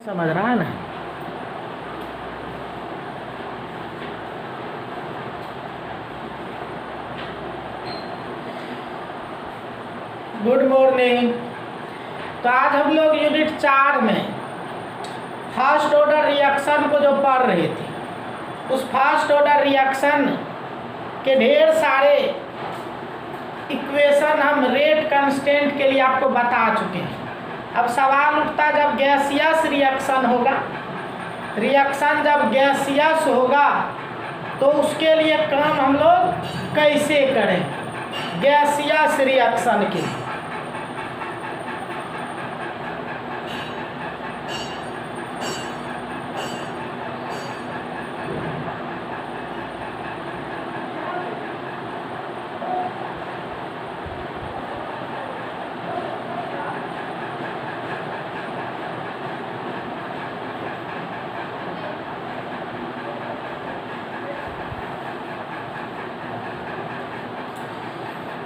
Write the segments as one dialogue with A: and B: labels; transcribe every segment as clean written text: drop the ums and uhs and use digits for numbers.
A: समझ रहा है ना। Good morning. तो आज हम लोग यूनिट 4 में फर्स्ट ऑर्डर रिएक्शन को जो पढ़ रहे थे, उस फर्स्ट ऑर्डर रिएक्शन के ढेर सारे इक्वेशन हम रेट कांस्टेंट के लिए आपको बता चुके हैं। अब सवाल उठता, जब गैसियस रिएक्शन होगा, रिएक्शन जब गैसियस होगा तो उसके लिए काम हम लोग कैसे करें गैसियस रिएक्शन के।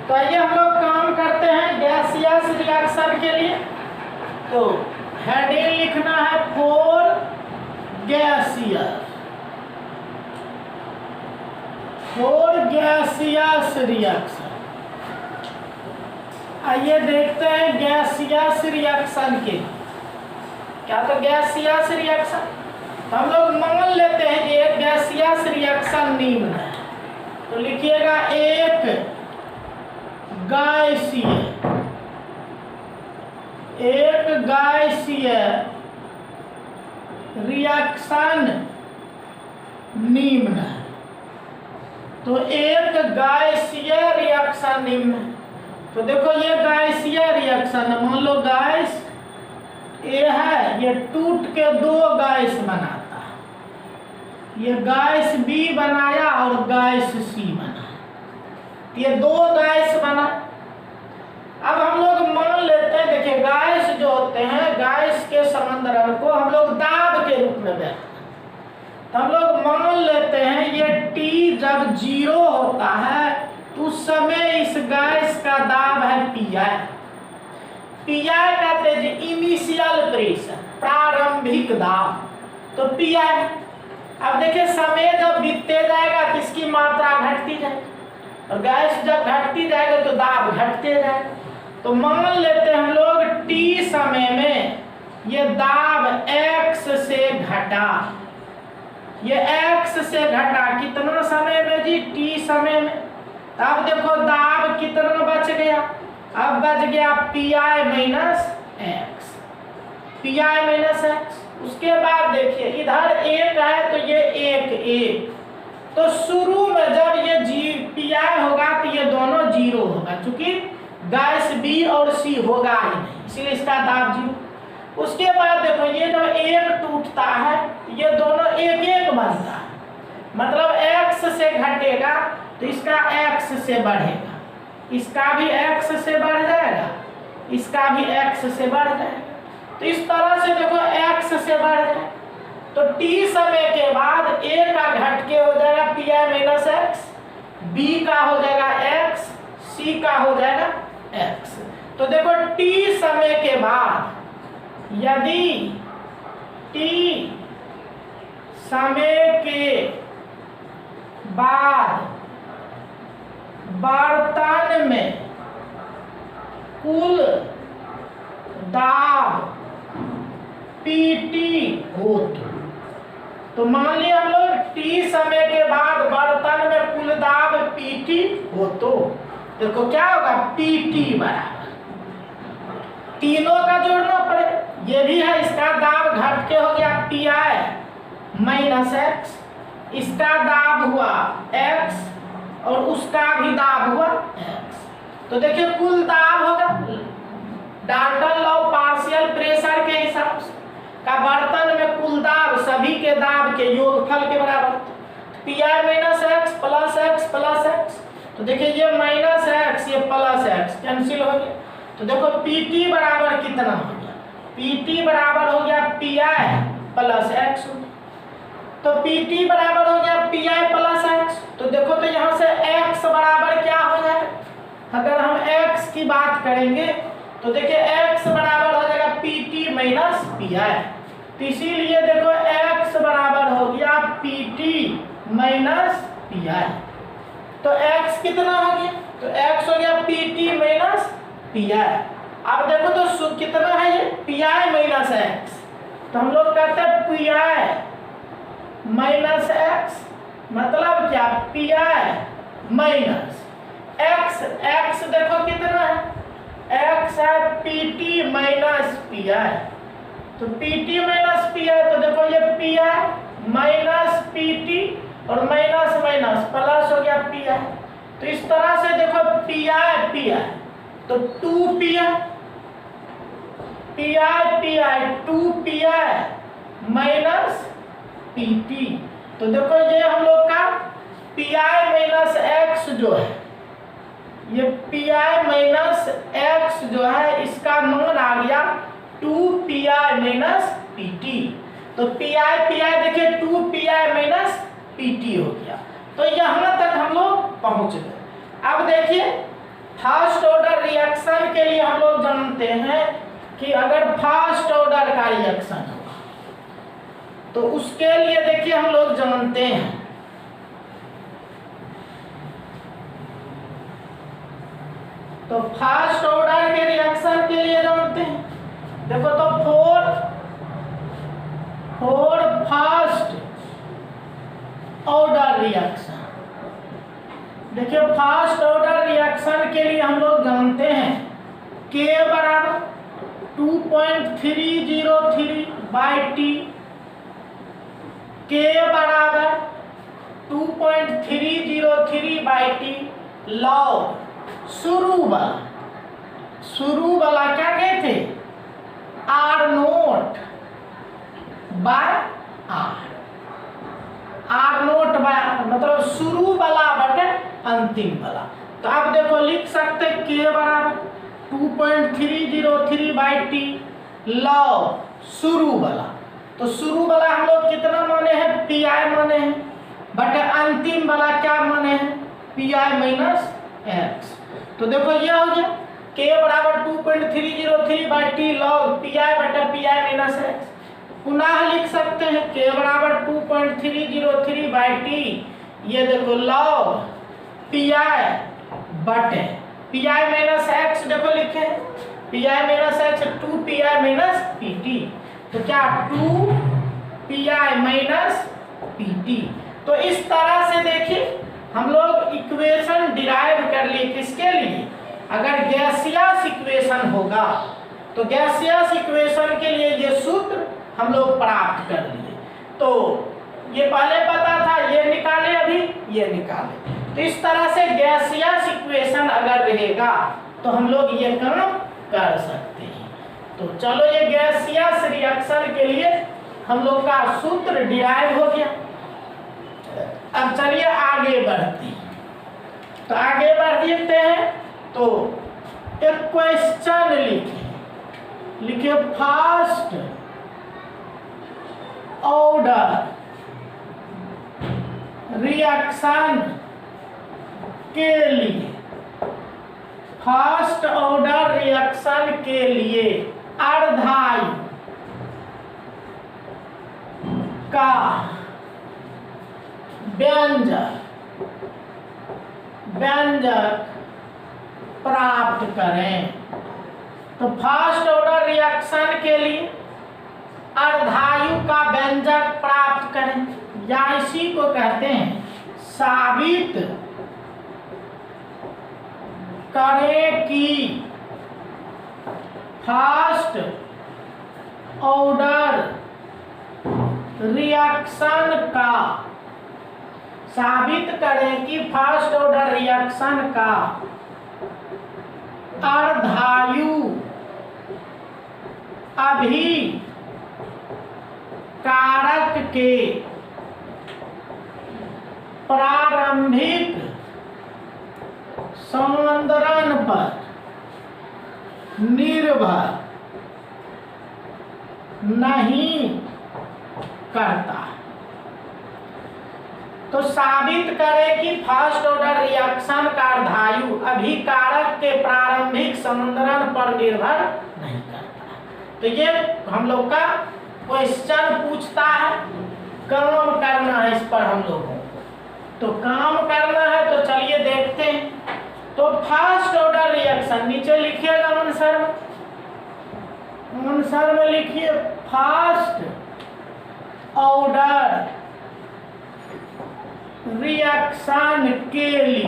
A: तो आइए हम लोग काम करते हैं गैसियस रिएक्शन के लिए। तो हेडिंग लिखना है फॉर गैसियस रिएक्शन। आइए देखते हैं गैसियस रिएक्शन के क्या। तो गैसियस रिएक्शन तो हम लोग मान लेते हैं कि एक गैसियस रिएक्शन निम्न है। तो लिखिएगा एक गैसीय रिएक्शन निम्न है। तो एक गैसीय रिएक्शन निम्न है। तो देखो ये गैसीय रिएक्शन है। मान लो गैस ए है, ये टूट के दो गैस बनाता है। ये गैस बी बनाया और गैस सी बना, ये दो गैस बना। अब हम लोग मान लेते हैं, देखिए गैस जो होते हैं, गैस के समीकरण को हम लोग दाब के रूप में व्यक्त करते। तो हम लोग मान लेते हैं ये T जब 0 होता है तो उस समय इस गैस का दाब है PI। PI कहते हैं इनिशियल प्रेशर, प्रारंभिक दाब। तो PI। अब देखिए समय जब बीतते जाएगा तो इसकी मात्रा घटती जाएगी, और गैस जब घटती जाएगा तो दाब घटते जाएगा। तो मान लेते हैं हम लोग T समय में ये दाब X से घटा, ये X से घटा कितना समय में जी? T समय में। अब देखो दाब कितना बच गया? अब बच गया PI minus X, PI minus X। उसके बाद देखिए इधर एक है तो ये एक। तो शुरू में जब ये PI होगा तो ये दोनों 0 होगा, क्योंकि गैस B और C होगा ही नहीं, इसलिए इसका दाब 0। उसके बाद देखो ये जो एक टूटता है, ये दोनों एक बनता है, मतलब X से घटेगा तो इसका X से बढ़ेगा, इसका भी X से बढ़ जाएगा, इसका भी X से बढ़ जाएगा। तो इस तरह से देखो X से बढ़ जाएगा। तो T समय के बाद A का घट के हो जाएगा PI माइनस X, B का हो जाएगा X, C का हो जाएगा X। तो देखो T समय के बाद, यदि T समय के बाद बर्तन में कुल दाब PT हो तो मान लिया हम लोग T समय के बाद बर्तन में कुल दाब PT हो, तो देखो क्या होगा? PT बराबर, तीनों का जोड़ना पड़े। ये भी है, इसका दाब घट के हो गया PI माइनस X, इसका दाब हुआ X और उसका भी दाब हुआ X। तो देखिए कुल दाब होगा डाल्टन लॉ पार्शियल प्रेशर के हिसाब से का बर्तन में कुल दाब सभी के दाब के योगफल के बराबर। PI minus X plus X plus X। तो देखिए ये माइनस X ये प्लस X कैंसिल हो गया। तो देखो PT बराबर कितना हो गया? PT बराबर हो गया PI प्लस X। तो PT बराबर हो गया PI प्लस X। तो देखो तो यहाँ से X बराबर क्या हो जाएगा? अगर हम x की बात करेंगे तो देखिए x बराबर हो जाएगा pt माइनस पी आई। तो इसीलिए देखो x बराबर हो गया Pt माइनस Pi। तो x कितना हो गया, तो x हो गया Pt माइनस Pi। अब देखो तो कितना है ये Pi माइनस x, तो हम लोग कहते हैं Pi माइनस x, मतलब क्या Pi माइनस x। x देखो कितना है, x है Pt माइनस Pi। तो Pt माइनस Pi, तो देखो ये Pi माइनस Pt और माइनस माइनस प्लस हो गया Pi। तो इस तरह से देखो Pi तो 2Pi 2Pi माइनस Pt। तो देखो ये हम लोग का Pi माइनस x जो है, ये Pi माइनस x जो है इसका मान आ गया 2Pi माइनस Pt। तो Pi देखिए 2Pi माइनस Pt हो गया। तो यहाँ तक हम लोग पहुँच गए। अब देखिए फर्स्ट ऑर्डर रिएक्शन के लिए हम लोग जानते हैं कि अगर फर्स्ट ऑर्डर का रिएक्शन होगा तो उसके लिए देखिए हम लोग जानते हैं तो फर्स्ट ऑर्डर के रिएक्शन के लिए जानते हैं, देखो तो फोर फर्स्ट ऑर्डर रिएक्शन। देखिए फर्स्ट ऑर्डर रिएक्शन के लिए हम लोग जानते हैं K बराबर 2.303/T, K बराबर 2.303/T लॉग शुरू वाला क्या कहते R nought by R nought by मतलब शुरू वाला बटे अंतिम वाला। तो आप देखो लिख सकते K बराबर 2.303/T लॉग शुरू वाला। तो शुरू वाला हम लोग कितना माने हैं Pi माने हैं, बटे अंतिम वाला क्या माने हैं Pi माइनस x। तो देखो ये हो गया K बराबर 2.303/T लॉग Pi बटे Pi माइनस x। पुनः लिख सकते हैं K बराबर 2.303/T, ये देखो लॉग Pi बटे Pi माइनस x, देखो लिखे Pi minus x 2Pi minus Pt। तो क्या 2Pi माइनस Pt। तो इस तरह से देखिए हम लोग इक्वेशन डिराइव कर लिए किसके लिए, अगर गैसियस इक्वेशन होगा तो गैसियस इक्वेशन के लिए ये सूत्र हम लोग प्राप्त कर लिए। तो ये पहले पता था, ये निकाले अभी ये निकाले। तो इस तरह से गैसियस इक्वेशन अगर रहेगा तो हम लोग ये काम कर सकते हैं। तो चलो ये गैसियस रिएक्शन के लिए हम लोग का सूत्र डिराइव हो गया। अब चलिए आगे बढ़ते हैं। तो आगे बढ़ देते हैं तो एक क्वेश्चन लिखे फर्स्ट ऑर्डर रिएक्शन के लिए, फर्स्ट ऑर्डर रिएक्शन के लिए अर्धायु का व्यंजक प्राप्त करें। तो फर्स्ट ऑर्डर रिएक्शन के लिए अर्धायु का व्यंजक प्राप्त करें, या इसी को कहते हैं साबित करें कि फर्स्ट ऑर्डर रिएक्शन का, साबित करें कि फर्स्ट ऑर्डर रिएक्शन का अर्धायु अभिकारक के प्रारंभिक सांद्रण पर निर्भर नहीं करता। तो साबित करें कि फर्स्ट ऑर्डर रिएक्शन का अर्धायु अभिकारक के प्रारंभिक सांद्रण पर निर्भर नहीं करता। तो ये हम लोग का क्वेश्चन पूछता है, काम करना है इस पर हम लोगों को। तो काम करना है तो चलिए देखते हैं। तो फर्स्ट ऑर्डर रिएक्शन नीचे लिखिएगा आंसर में लिखिए फर्स्ट ऑर्डर रिएक्शन के लिए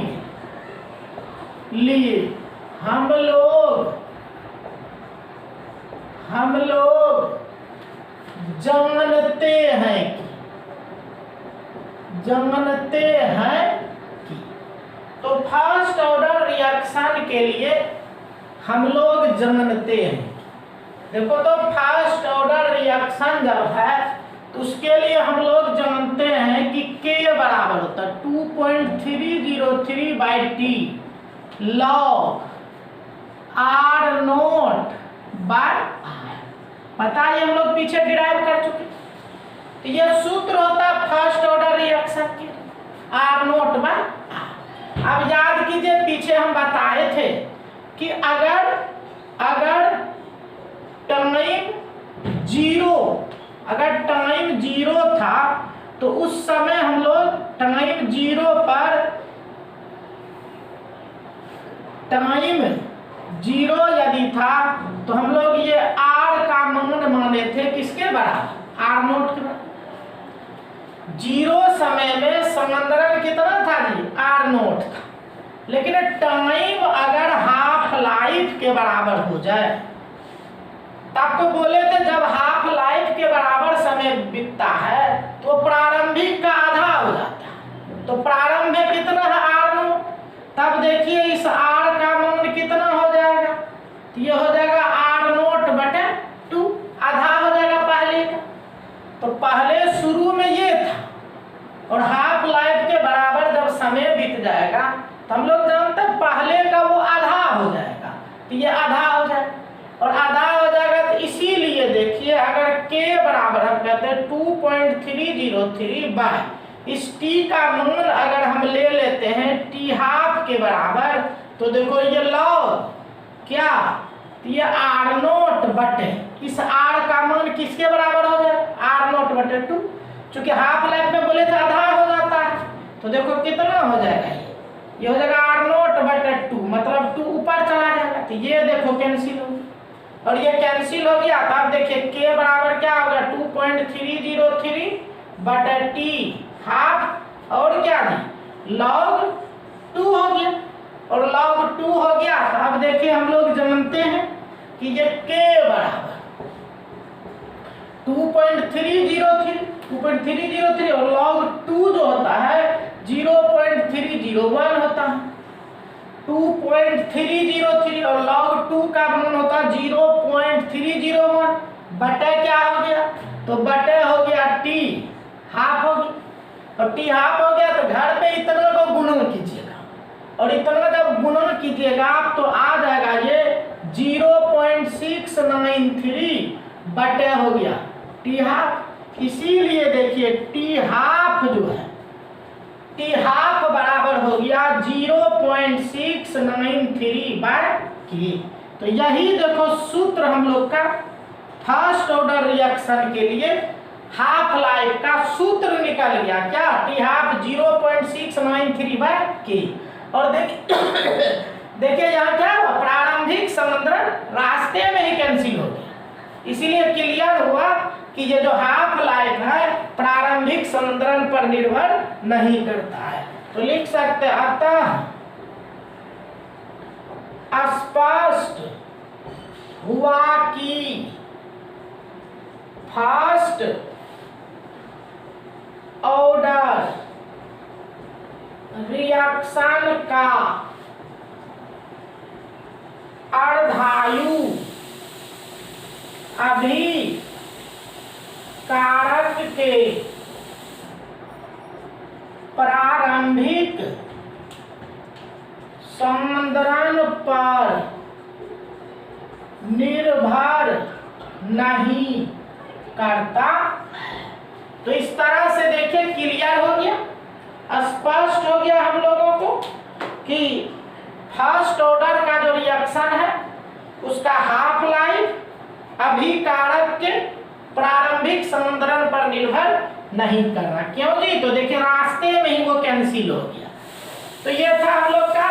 A: हम लोग जानते हैं कि तो फर्स्ट ऑर्डर रिएक्शन के लिए हम लोग जानते हैं। देखो तो फर्स्ट ऑर्डर रिएक्शन जब है तो उसके लिए हम लोग जानते हैं कि K बराबर होता है 2.303/T log R0/R। पता है हम लोग पीछे डिराइव कर चुके। तो ये सूत्र होता है फर्स्ट ऑर्डर रिएक्शन के R0/R। अब याद कीजिए पीछे हम बताए थे कि अगर टाइम जीरो था तो उस समय हम लोग टाइम जीरो यदि था तो हम लोग ये R का मान माने थे किसके बराबर, R0 के बराबर। जीरो समय में समंदरण कितना था जी, R0 था। लेकिन टाइम अगर हाफ लाइफ के बराबर हो जाए, तब तो बोले थे जब हाफ लाइफ के बराबर समय बीतता है तो प्रारंभिक का आधा हो जाता है। तो प्रारंभ में कितना है R0, तब देखिए इस R का मान कितना हो जाएगा, तो ये हो जाएगा R0/2, आधा हो जाएगा पहले का। तो पहले शुरू में ये था और हाफ लाइफ के बराबर जब समय बीत जाएगा तो हम लोग जानते हैं पहले का वो आधा हो जाएगा, तो ये आधा हो जाएगा और आधा हो जाएगा। तो इसीलिए देखिए अगर K बराबर हम कहते हैं 2.303 इस T का मान अगर हम ले लेते हैं T हाफ के बराबर, तो देखो ये लॉग क्या, ये R0 इस R का मान किसके बराबर हो जाए, R0/2। चूंकि हाफ लाइफ में बोले थे आधा हो जाता है, तो देखो कितना हो जाएगा, ये हो जाएगा R0/2, मतलब 2 ऊपर चला जाएगा। तो ये देखो कैंसिल हो गया और ये कैंसिल हो गया। तो आप देखिए K बराबर क्या होगा 2.303/T हाफ और क्या दी log 2 हो गया और log 2 हो गया। तो अब देखिए हम लोग जानते हैं कि ये K बराबर 2.303 और log 2 जो होता है 0.301 होता है। 2.303 और log 2 का मान होता है 0.301 बटे क्या हो गया, तो बटे हो गया T हाफ हो गया। और T हाफ हो गया तो घर पे इतना को गुणन कीजिएगा और इतना जब गुणन कीजिएगा तो आ जाएगा ये 0.693 बटे हो गया T हाफ। इसीलिए देखिए T हाफ जो है T हाफ बराबर हो गया 0.693/K। तो यही देखो सूत्र हम लोग का फर्स्ट ऑर्डर रिएक्शन के लिए हाफ लाइफ का सूत्र निकल गया क्या, T हाफ 0.693/K। और देखिए यहाँ क्या हुआ, प्रारंभिक समंदरण रास्ते में ही कैंसिल हो गया। इसीलिए क्लियर हुआ कि ये जो हाफ लाइफ है प्रारंभिक समंदरण पर निर्भर नहीं करता है। तो लिख सकते अतः स्पष्ट हुआ कि फर्स्ट ऑर्डर रिएक्शन का अर्धायु अभी कारक के प्रारंभिक समंदरण पर निर्भर नहीं करता। तो इस तरह से देखिए क्लियर हो गया, स्पष्ट हो गया हम लोगों को कि फर्स्ट ऑर्डर का जो रिएक्शन है उसका हाफ लाइफ अभी कारक के प्रारंभिक समीकरण पर निर्भर नहीं कर रहा। क्यों जी? तो देखिए रास्ते में ही वो कैंसिल हो गया। तो ये था हम लोग का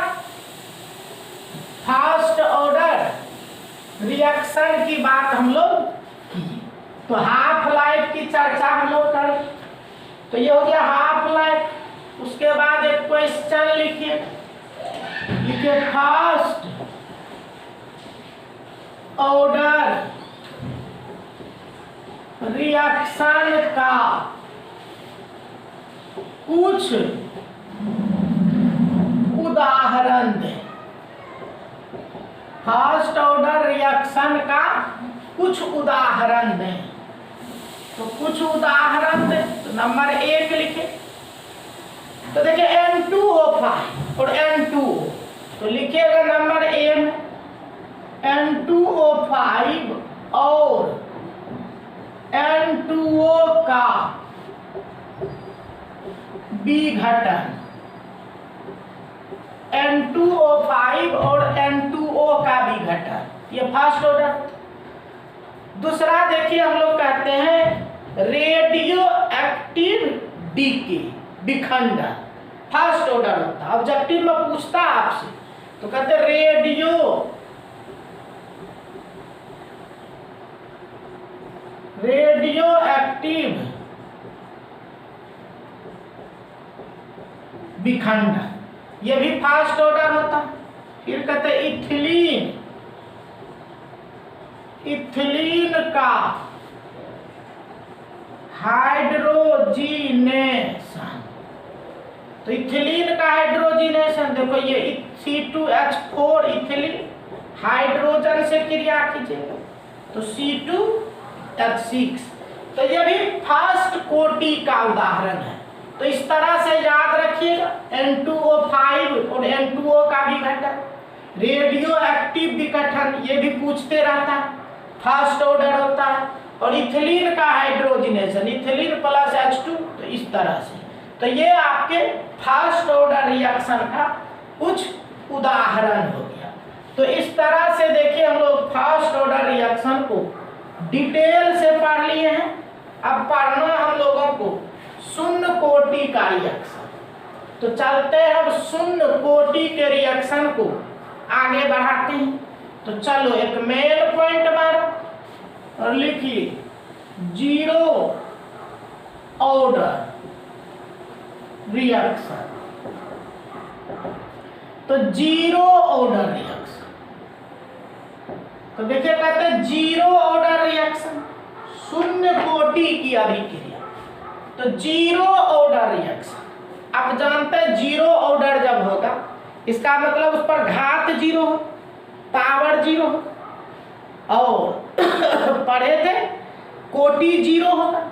A: फर्स्ट ऑर्डर रिएक्शन की बात हम लोग की। तो हाफ लाइफ की चर्चा हम लोग करें। तो ये हो गया हाफ लाइफ। उसके बाद एक क्वेश्चन लिखिए फर्स्ट ऑर्डर रिएक्शन का कुछ उदाहरण दें। फर्स्ट ऑर्डर रिएक्शन का कुछ उदाहरण दें। तो कुछ उदाहरण दें तो नंबर 1 लिखे। तो देखिए N2O5 और N2O, तो लिखिएगा नंबर A में N2O5 और N2O का विघटन। N2O5 और N2O का विघटन, ये फर्स्ट ऑर्डर। दूसरा देखिए हम लोग कहते हैं रेडियो एक्टिव डीके, विखंडन। फर्स्ट ऑर्डर होता है, ऑब्जेक्टिव में पूछता है आपसे तो कहते हैं रेडियो एक्टिव विखंडन, ये भी फर्स्ट ऑर्डर होता है। फिर कहते हैं इथिलीन का हाइड्रोजिनेशन। तो इथिलीन का हाइड्रोजिनेशन देखो ये C2H4 इथिलीन हाइड्रोजन से क्रिया कीजिएगा तो C2H6। तो ये भी फर्स्ट कोटि का उदाहरण है। तो इस तरह से याद रखिएगा N2O5 और N2O का विघटन, रेडियो एक्टिव विघटन, ये भी पूछते रहता है, फर्स्ट ऑर्डर होता है। और इथिलीन का हाइड्रोजिनेशन, इथिलीन प्लस H2, तो इस तरह से। तो ये आपके फर्स्ट ऑर्डर रिएक्शन का कुछ उदाहरण हो गया। तो इस तरह से देखिए हम लोग फर्स्ट ऑर्डर रिएक्शन को डिटेल से पढ़ लिए हैं। अब पढ़ना हम लोगों को शून्य कोटि का रिएक्शन। तो चलते हैं अब शून्य कोटि के रिएक्शन को आगे बढ़ाते हैं। तो चलो एक मेन पॉइंट मारो और लिखिए जीरो ऑर्डर रिएक्शन। तो जीरो ऑर्डर रिएक्शन, तो देखिए कहते हैं जीरो ऑर्डर रिएक्शन, शून्य कोटि की अभिक्रिया। तो जीरो ऑर्डर रिएक्शन, आप जानते हैं जीरो ऑर्डर जब होगा इसका मतलब उस पर घात जीरो हो, पावर जीरो हो, और पढ़े थे कोटि जीरो होगा।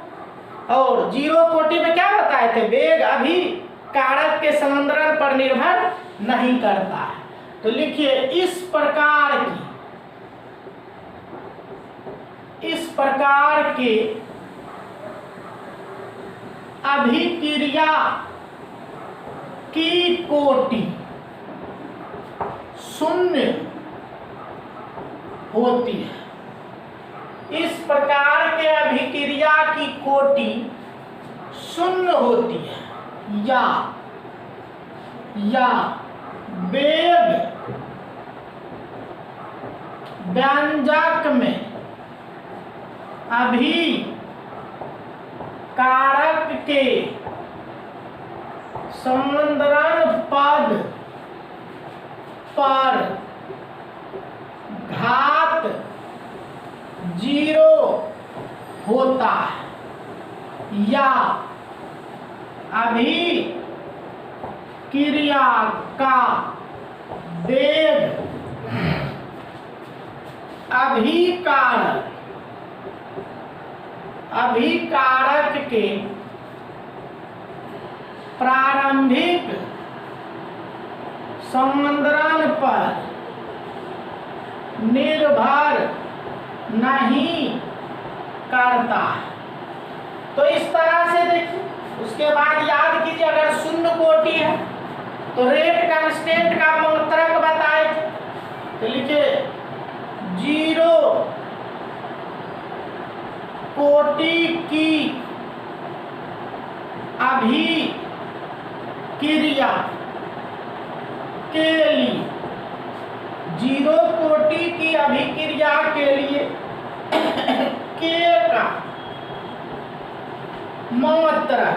A: और जीरो कोटि में क्या बताए थे, वेग अभी कारक के समीकरण पर निर्भर नहीं करता है। तो लिखिए इस प्रकार के अभिक्रिया की कोटि शून्य होती है। इस प्रकार के अभिक्रिया की कोटि शून्य होती है या वेग व्यंजक में अभी कारक के समीकरण पद पर घात जीरो होता है या अभी क्रिया का वेग अभिकारक के प्रारंभिक समीकरण पर निर्भर नहीं करता है। तो इस तरह से देखिए, उसके बाद याद कीजिए अगर शून्य कोटि है तो रेट कांस्टेंट का मात्रक बताए थे। तो लिखिए जीरो कोटि की अभिक्रिया के लिए, 0 कोटि की अभिक्रिया के लिए K का मात्रक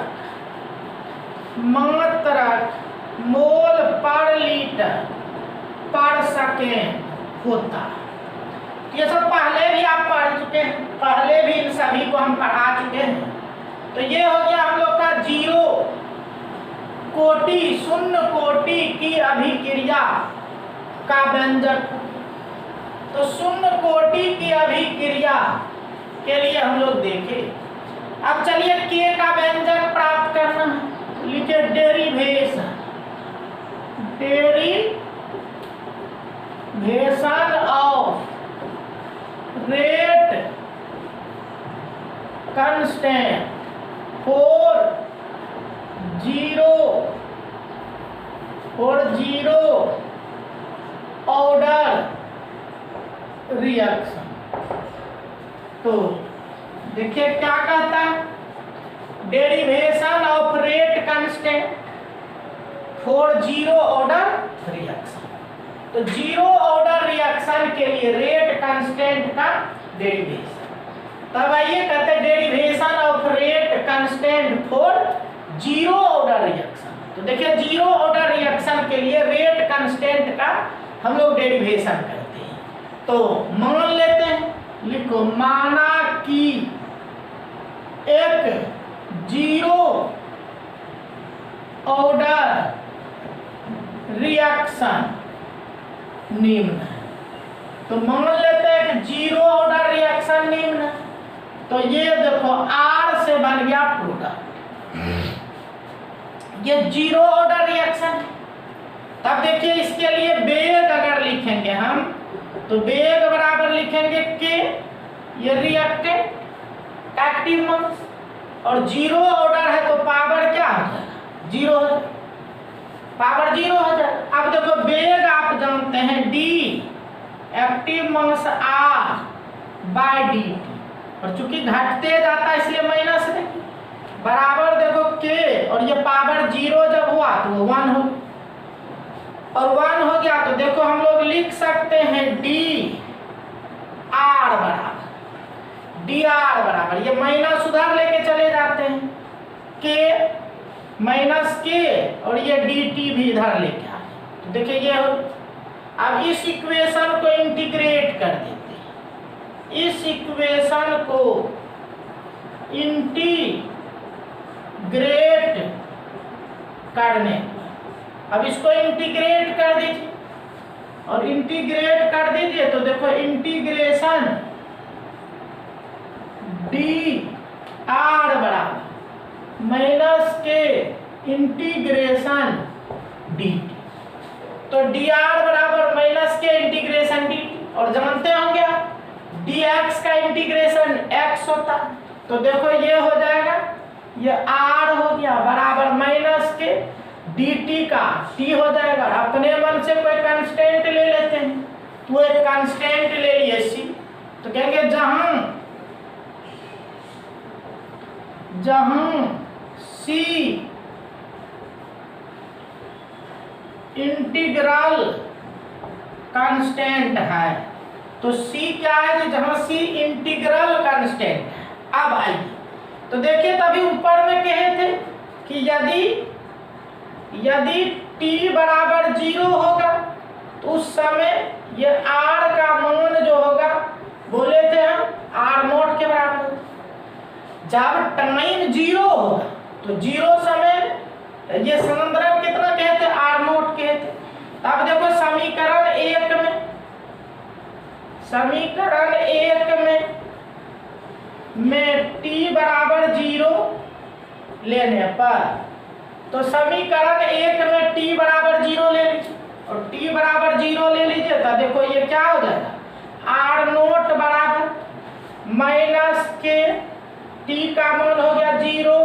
A: मोल पर लीटर पर सेकेंड होता है। ये सब पहले भी आप पढ़ चुके हैं, पहले भी इन सभी को हम पढ़ा चुके हैं। तो ये हो गया हम लोग का 0 कोटि, शून्य कोटि की अभिक्रिया का व्यंजक। तो शून्य कोटि की अभिक्रिया के लिए हम लोग देखें। अब चलिए K का व्यंजक प्राप्त करना है, लिखे derivation of rate constant for zero order reaction. तो देखिए क्या कहता है, derivation of rate constant for 0 order reaction. तो 0 ऑर्डर रिएक्शन के लिए रेट कांस्टेंट का डेरिवेशन। तब आइए कहते हैं derivation of rate constant for 0 order reaction. तो देखिए 0 ऑर्डर रिएक्शन के लिए रेट कांस्टेंट का हम लोग डेरिवेशन करते हैं। तो मान लेते हैं, लिखो माना कि एक 0 ऑर्डर रिएक्शन निम्न है। तो मान लेते हैं कि 0 ऑर्डर रिएक्शन निम्न है। तो ये देखो R से बन गया प्रोडक्ट, ये 0 ऑर्डर रिएक्शन। तब देखिए इसके लिए वेग अगर लिखेंगे हम, तो वेग बराबर लिखेंगे K, ये रिएक्टेंट एक्टिव मास, और 0 ऑर्डर है तो पावर क्या हो जाएगा, 0 हो जाएगा, पावर 0 हो जाएगा। अब देखो वेग आप जानते हैं D active mass R by dt, और चूंकि घटते जाता है इसलिए माइनस है, बराबर देखो K, और ये पावर 0 जब हुआ तो 1 हो, और 1 हो गया तो देखो हम लोग लिख सकते हैं dr बराबर, ये माइनस उधर लेके चले जाते हैं K माइनस K, और ये dt भी इधर लेके आए। तो देखिए ये हो। अब इस इक्वेशन को इंटीग्रेट कर देते हैं, इस इक्वेशन को इंटीग्रेट करने, अब इसको इंटीग्रेट कर दीजिए, और इंटीग्रेट कर दीजिए तो देखो इंटीग्रेशन dr बराबर माइनस के इंटीग्रेशन dt। तो dr बराबर माइनस के इंटीग्रेशन dt, और जानते होंगे आप dx का इंटीग्रेशन x होता है। तो देखो ये हो जाएगा, ये r हो गया बराबर माइनस के dt का t हो जाएगा। अपने मन से कोई कांस्टेंट ले लेते हैं, तो एक कांस्टेंट ले लिए c, तो कहेंगे जहां c इंटीग्रल कांस्टेंट है, तो c क्या है, जहां c इंटीग्रल कांस्टेंट है। अब आइए तो देखिए तभी ऊपर में कहे थे कि यदि t बराबर 0 होगा तो उस समय ये r का मान जो होगा बोले थे हम r0 के बराबर होगा। जब टाइम 0 होगा तो 0 समय ये समीकरण कितना कहते हैं, r0 कहते। अब देखो समीकरण 1 में t बराबर 0 लेने पर, तो समीकरण 1 में t बराबर 0 ले लीजिए, और t बराबर 0 ले लीजिए, तो देखो ये क्या हो जाएगा, r0 बराबर माइनस के t का मान हो गया 0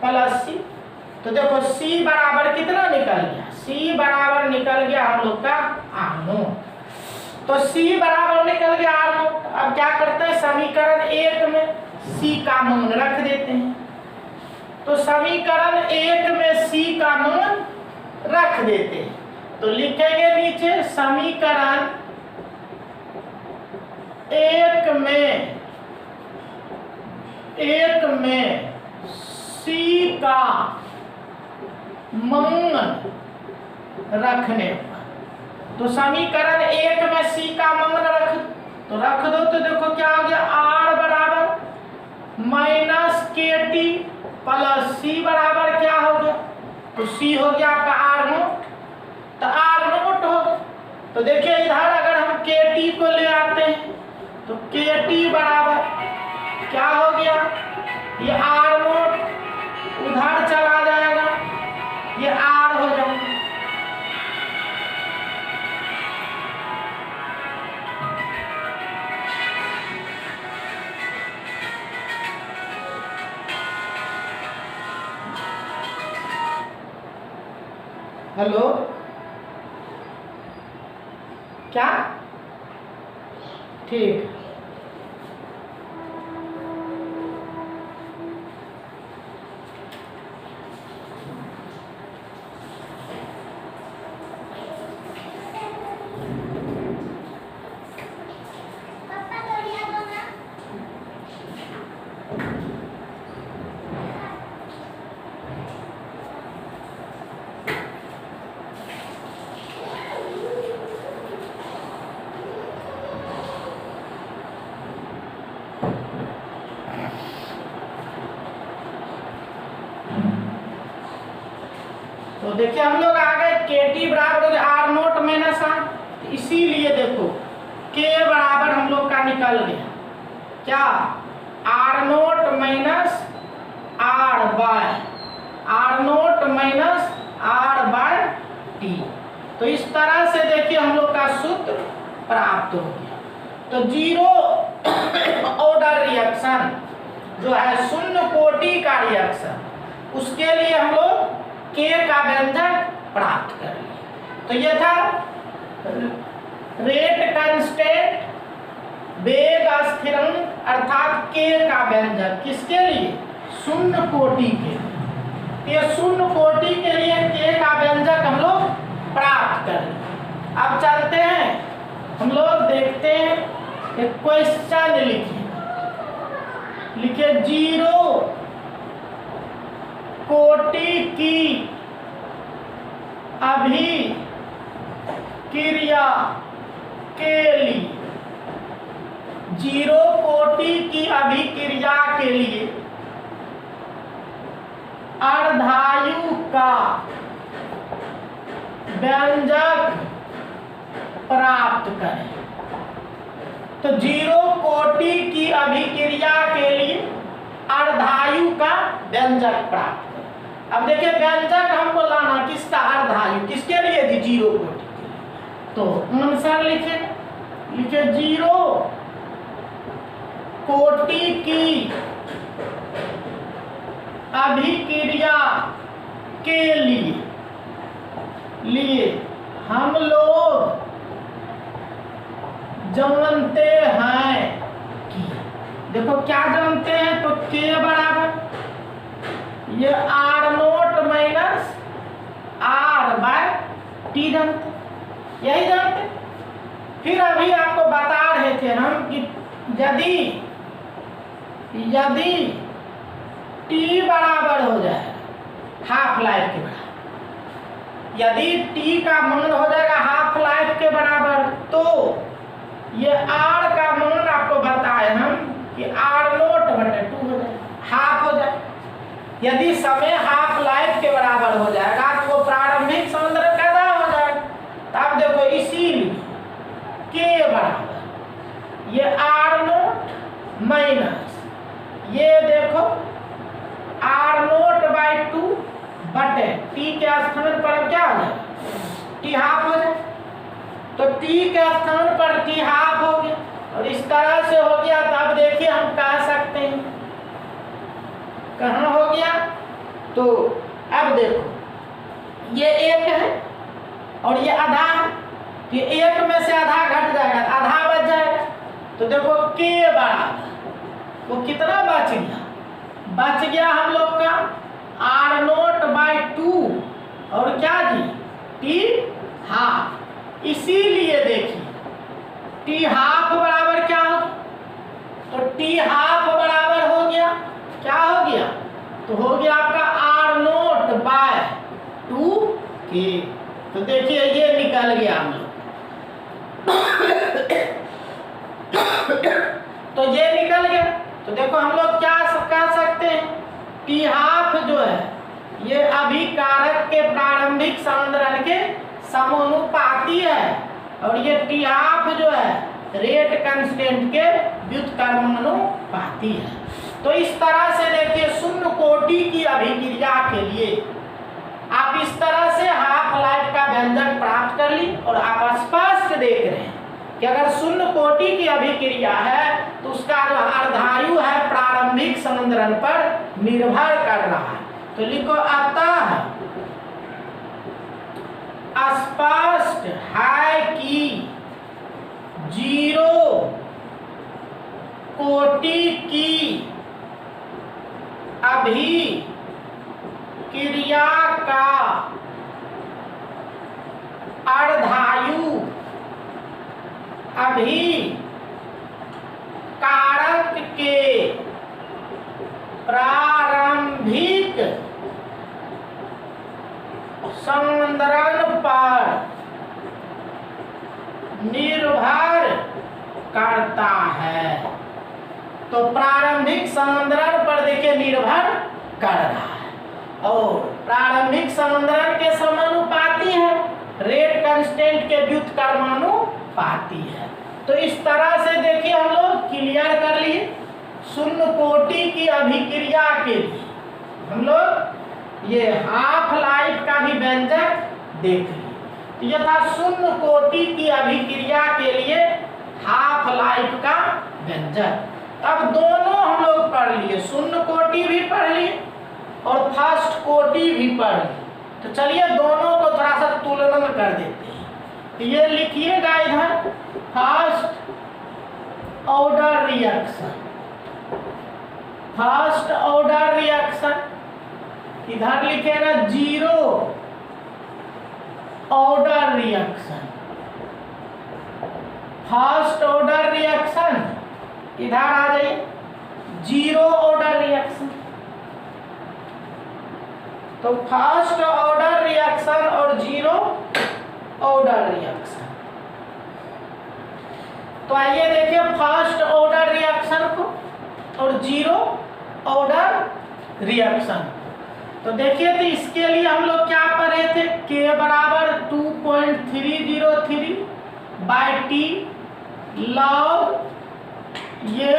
A: प्लस c। तो देखो c बराबर कितना निकल गया, c बराबर निकल गया हम लोग का r0। तो c बराबर निकल गया r0। अब क्या करते हैं, समीकरण 1 में सी का मान रख देते हैं। तो समीकरण 1 में सी का मान रख देते हैं, तो लिखेंगे नीचे समीकरण 1 में सी का मान रखने पर, तो समीकरण 1 में सी का मान रख दो, तो देखो क्या हो गया, आर बराबर माइनस के टी प्लस सी बराबर क्या हो गया, तो सी हो गया आपका आर नोट, तो आर नोट हो। तो देखिए इधर अगर हम के टी को ले आते हैं तो के टी बराबर क्या हो गया, ये आर नोट उधर चला जाएगा, ये आर हो जाएगा। हेलो, क्या ठीक, तो देखिए हम लोग आ गए के टी बराबर हो गया आर नोट माइनस आर, इसीलिए देखो के बराबर हम लोग का निकल गया क्या, R nought minus R by T. तो इस तरह से देखिए हम लोग का सूत्र प्राप्त हो गया। तो जीरो ऑर्डर रिएक्शन जो है शून्य कोटि का रिएक्शन, उसके लिए हम लोग के का व्यंजक प्राप्त कर लिए। तो ये था रेट कांस्टेंट, वेग स्थिरांक अर्थात के का व्यंजक, किसके लिए, शून्य कोटि के लिए। ये शून्य कोटि के लिए के का व्यंजक हम लोग प्राप्त कर लिए। अब चलते हैं हम लोग देखते हैं एक क्वेश्चन लिखिए जीरो कोटि की अभिक्रिया के लिए, जीरो कोटि की अभिक्रिया के लिए अर्धायु का व्यंजक प्राप्त करें। तो जीरो कोटि की अभिक्रिया के लिए अर्धायु का व्यंजक प्राप्त करें। अब देखिए व्यंजक हमको लाना किसका, अर्धायु, किसके लिए थी, जीरो कोटि के लिए। तो आंसर लिखे जीरो कोटि की अभिक्रिया के लिए हम लोग जानते हैं कि, देखो क्या जानते हैं, तो के बराबर ये R nought minus R by T जानते, यही जानते। फिर अभी आपको बता रहे थे हम कि यदि टी बराबर हो जाए हाफ लाइफ के बराबर, यदि टी का मान हो जाएगा हाफ लाइफ के बराबर, तो ये आर का मान आपको बताए हम कि आर नोट बटे 2 हो जाए, हाफ हो जाए। यदि समय हाफ लाइफ के बराबर हो जाएगा तो वो प्रारंभिक सांद्रता हो जाएगा। तो आप देखो इसीलिए के बराबर ये आर नोट माइनस ये देखो आर नोट बाई 2 बटे टी के स्थान पर क्या हो जाए, टी हाफ हो जाए। तो टी के स्थान पर टी हाफ हो गया, और इस तरह से हो गया। तो अब देखिए हम कह सकते हैं कहाँ हो गया, तो अब देखो ये एक है और ये आधा है, ये एक में से आधा घट जाएगा, आधा बच जाएगा। तो देखो के बराबर वो कितना बच गया? बच गया हम लोग का R0/2 और क्या जी T½ इसीलिए देखिए T½ बराबर क्या हो, तो T½ बराबर हो गया, क्या हो गया? तो हो गया आपका R0/2K। तो देखिए ये निकल गया हम लोग। तो ये निकल गया। तो देखो हम लोग क्या कह सकते हैं, T½ जो है ये अभिकारक के प्रारंभिक सांद्रण के समानुपाती है और ये T½ जो है रेट कांस्टेंट के व्युत्क्रमानुपाती है। तो इस तरह से देखिए शून्य कोटि की अभिक्रिया के लिए आप इस तरह से हाफ लाइफ का व्यंजक प्राप्त कर ली और आप स्पष्ट देख रहे हैं कि अगर शून्य कोटि की अभिक्रिया है तो उसका जो अर्धायु है प्रारंभिक सांद्रण पर निर्भर कर रहा है। तो लिखो अतः स्पष्ट है कि जीरो कोटि की अभिक्रिया का अर्धायु अभिकारक के प्रारंभिक सांद्रण पर निर्भर करता है। तो प्रारंभिक सांद्रण पर देखिए निर्भर कर रहा है और प्रारंभिक सांद्रण के समानुपाती है, रेट कांस्टेंट के व्युत्क्रमानुपाती है। तो इस तरह से देखिए हम लोग क्लियर कर लिए शून्य कोटि की अभिक्रिया के लिए हम लोग ये हाफ लाइफ का भी व्यंजक देख लिए। तो ये था शून्य कोटि की अभिक्रिया के लिए हाफ लाइफ का व्यंजक। अब दोनों हम लोग पढ़ लिए, शून्य कोटि भी पढ़ लिए और फर्स्ट कोटि भी पढ़ लिए। तो चलिए दोनों को थोड़ा सा तुलना कर देते हैं। तो ये लिखिएगा इधर first order reaction, first order reaction, इधर लिखेगा zero order reaction, first order reaction, इधर आ जाइए जीरो ऑर्डर रिएक्शन। तो फर्स्ट ऑर्डर रिएक्शन और जीरो ऑर्डर रिएक्शन। तो आइए देखिए फर्स्ट ऑर्डर रिएक्शन को और जीरो ऑर्डर रिएक्शन। तो देखिए तो इसके लिए हम लोग क्या पढ़े थे, K बराबर 2.303/T log ये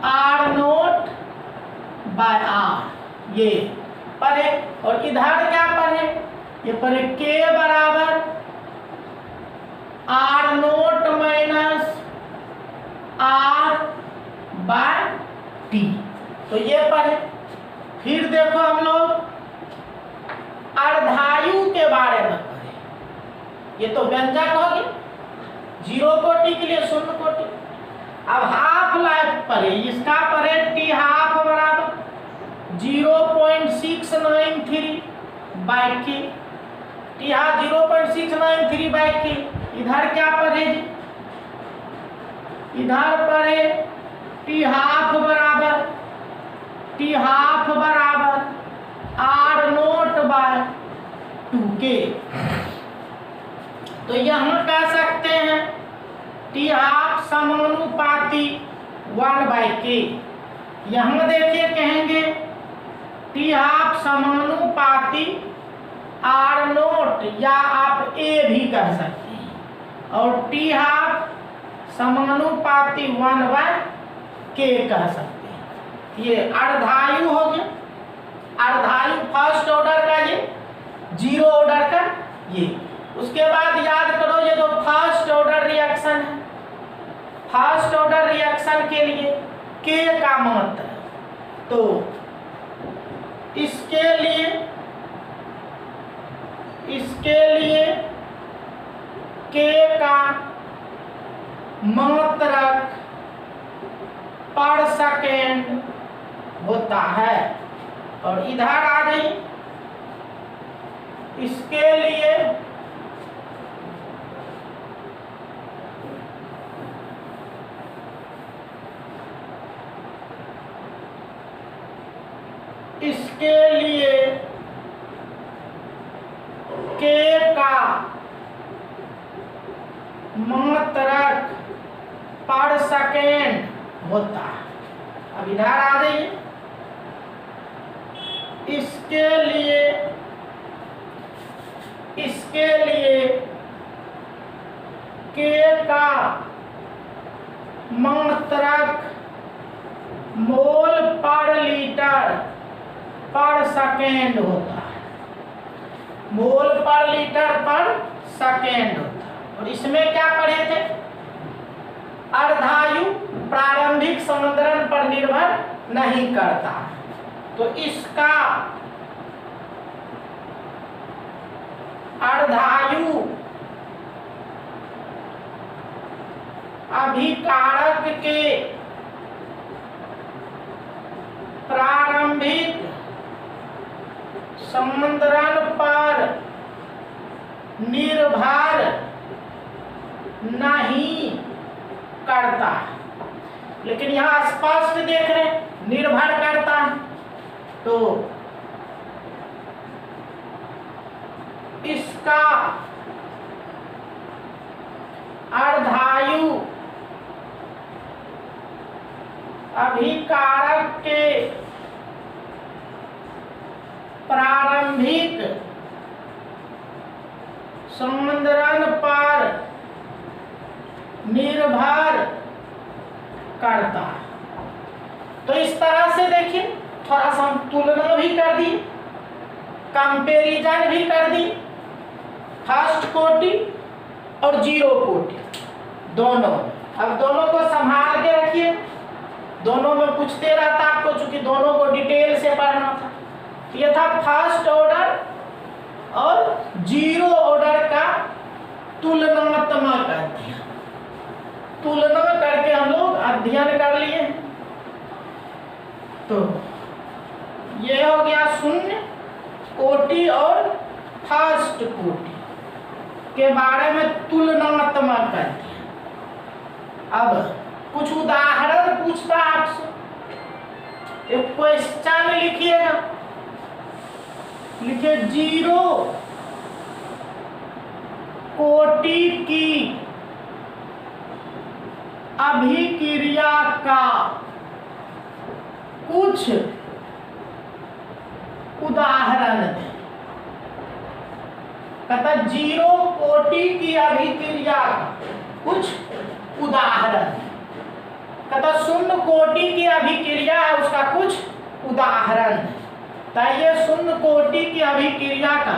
A: R0/R ये पढ़े। और इधर क्या पढ़े, ये पढ़े K बराबर R0-R/T। तो ये पढ़े। फिर देखो हम लोग अर्धायु के बारे में पढ़े, ये तो व्यंजक हो गया जीरो कोटि के लिए शून्य कोटि। अब हाफ लाइफ पढ़े, इसका पढ़े T½ बराबर 0.693/K, T½ 0.693/K। इधर क्या पढ़े जी, इधर पढ़े T½ बराबर R0/2K। तो यहाँ कह सकते हैं T½ समानुपाती 1/K। यहाँ देखिए कहेंगे T½ समानुपाती R0 या आप A भी कह सकते हैं और T½ समानुपाती 1/K कह सकते हैं। ये अर्धायु हो गया, अर्धायु फर्स्ट ऑर्डर का, ये जीरो ऑर्डर का ये। उसके बाद याद करो ये जो फर्स्ट ऑर्डर रिएक्शन है, फर्स्ट ऑर्डर रिएक्शन के लिए K का महत्व है। तो इसके लिए K का मात्रक पढ़ सकते सेकेंड होता है। और इधर आ गई, इसके लिए के का मात्रक पर सेकेंड होता है। अब इधर आ जाइए, इसके लिए के का मात्रक मोल पर लीटर पर सेकेंड होता है। मोल पर लीटर पर सेकेंड होता है। और इसमें क्या पढ़े थे, अर्धायु प्रारंभिक समीकरण पर निर्भर नहीं करता। तो इसका अर्धायु अभिकारक के प्रारंभिक समीकरण पर निर्भर नहीं करता। लेकिन यहाँ स्पष्ट देख रहे हैं निर्भर करता है। तो इसका अर्धायु अभिकारक के प्रारंभिक समीकरण पर निर्भर करता है। तो इस तरह से देखिए, थोड़ा सा हम तुलना भी कर दी, कंपैरिजन भी कर दी, फर्स्ट कोटि और जीरो कोटि दोनों। अब दोनों को संभाल के रखिए, दोनों में पूछते रहता आपको, चूंकि दोनों को डिटेल से पढ़ना था। ये था फर्स्ट ऑर्डर और जीरो ऑर्डर का तुलनात्मक अध्ययन। तुलना करके हम लोग अध्ययन कर लिए। तो ये हो गया शून्य कोटि और फर्स्ट कोटि के बारे में तुलनात्मक अध्ययन। अब कुछ उदाहरण पूछता आपसे, एक क्वेश्चन लिखिएगा, लिखिए जीरो कोटि की अभिक्रिया का कुछ उदाहरण दें। कहता जीरो कोटि की अभिक्रिया का कुछ उदाहरण। कहता शून्य कोटि की अभिक्रिया है, उसका कुछ उदाहरण है। ये शून्य कोटि की अभिक्रिया का